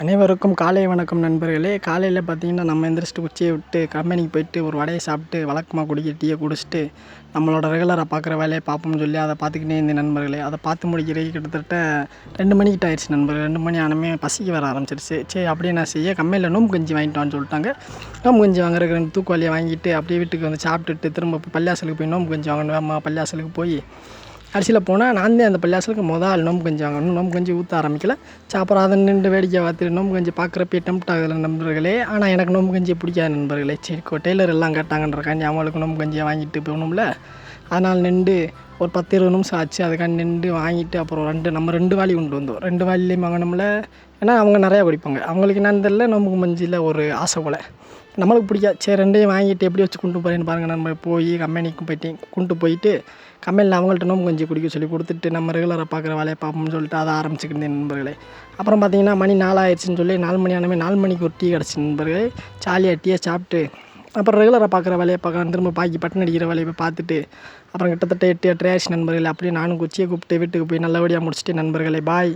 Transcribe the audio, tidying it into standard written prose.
அனைவருக்கும் காலை வணக்கம் நண்பர்களே. காலையில் பார்த்தீங்கன்னா நம்ம எந்திரிச்சிட்டு குச்சியை விட்டு கம்பெனிக்கு போயிட்டு ஒரு வடையை சாப்பிட்டு வழக்கமாக குடிக்க டீயை குடிச்சிட்டு நம்மளோட ரெகுலராக பார்க்குற வேலையை பார்ப்போம்னு சொல்லி அதை பார்த்துக்கிட்டே இருந்தேன் நண்பர்களே. அதை பார்த்து முடிக்கிறதுக்கு கிட்டத்தட்ட 2 மணிக்கிட்ட ஆயிடுச்சு நண்பர்கள். 2 மணி ஆனமே பசிக்க வர ஆரம்பிச்சிருச்சு. சரி அப்படியே நான் செய்ய கம்பெனியில் நோம்பு கஞ்சி வாங்கிட்டு வான்னு சொல்லிட்டாங்க. நோம்பு கஞ்சி வாங்குறதுக்கு 2 தூக்குவாளியை வாங்கிட்டு அப்படியே வீட்டுக்கு வந்து சாப்பிட்டுட்டு திரும்ப பள்ளியாசலுக்கு போய் நோம்பு கஞ்சி வாங்கணும். அம்மா பள்ளியாசலுக்கு போய் கடைசியில் போனால் நான் தான் அந்த பள்ளியாசலுக்கு ஆள் நோம்பு கஞ்சி வாங்கணும். நோம்பு கஞ்சி ஊற்ற ஆரம்பிக்கல. அப்புறம் அதை நின்று வேடிக்கை பார்த்துட்டு நோம்பு கஞ்சி பார்க்குறப்ப டெம்ப்ட் ஆகுது நண்பர்களே. ஆனால் எனக்கு நோம்பு கஞ்சியை பிடிக்காது நண்பர்களே. சரி டெய்லர் எல்லாம் கேட்டாங்கன்றக்காண்டி அவங்களுக்கு நோம்பு கஞ்சியை வாங்கிட்டு போகணும்ல. அதனால் நின்று ஒரு 10-20 நிமிஷம் ஆச்சு. அதுக்காண்டி நின்று வாங்கிட்டு அப்புறம் நம்ம 2 வாளி கொண்டு வந்தோம். 2 வாளிலையும் வாங்கினோம்ல. ஏன்னா அவங்க நிறையா குடிப்பாங்க. அவங்களுக்கு என்னன்னு தெரியல, நோம்பு கஞ்சியில் ஒரு ஆசை போல். நம்மளுக்கு பிடிக்காது. சரி 2ஐயும் வாங்கிட்டு எப்படி வச்சு கொண்டு போகிறேன்னு பாருங்கள். நம்ம போய் கம்பெனிக்கு கொண்டு போயிட்டு கம்பெனியில் அவங்கள்ட்ட நோம்பு கஞ்சி குடிக்க சொல்லி கொடுத்துட்டு நம்ம ரெகுலராக பார்க்குற வேலையை பார்ப்போம்னு சொல்லிட்டு அதை ஆரம்பிச்சுக்கிட்டேன் நண்பர்களே. அப்புறம் பார்த்தீங்கன்னா மணி 4 ஆயிடுச்சுன்னு சொல்லி 4 மணி ஆனமே 4 மணிக்கு ஒரு டீ கிடச்சி நண்பர்களே. ஜாலியாக டீயை சாப்பிட்டு அப்புறம் ரெகுலராக பார்க்குற வேலையை பார்க்கலாம். திரும்ப பட்டன் அடிக்கிற வேலையை போய் பார்த்துட்டு அப்புறம் கிட்டத்தட்ட 8-8 ஆயிடுச்சு நண்பர்களே. அப்படியே நானும் குச்சியை கூப்பிட்டு வீட்டுக்கு போய் நல்லபடியாக முடிச்சுட்டு நண்பர்களே. பாய்.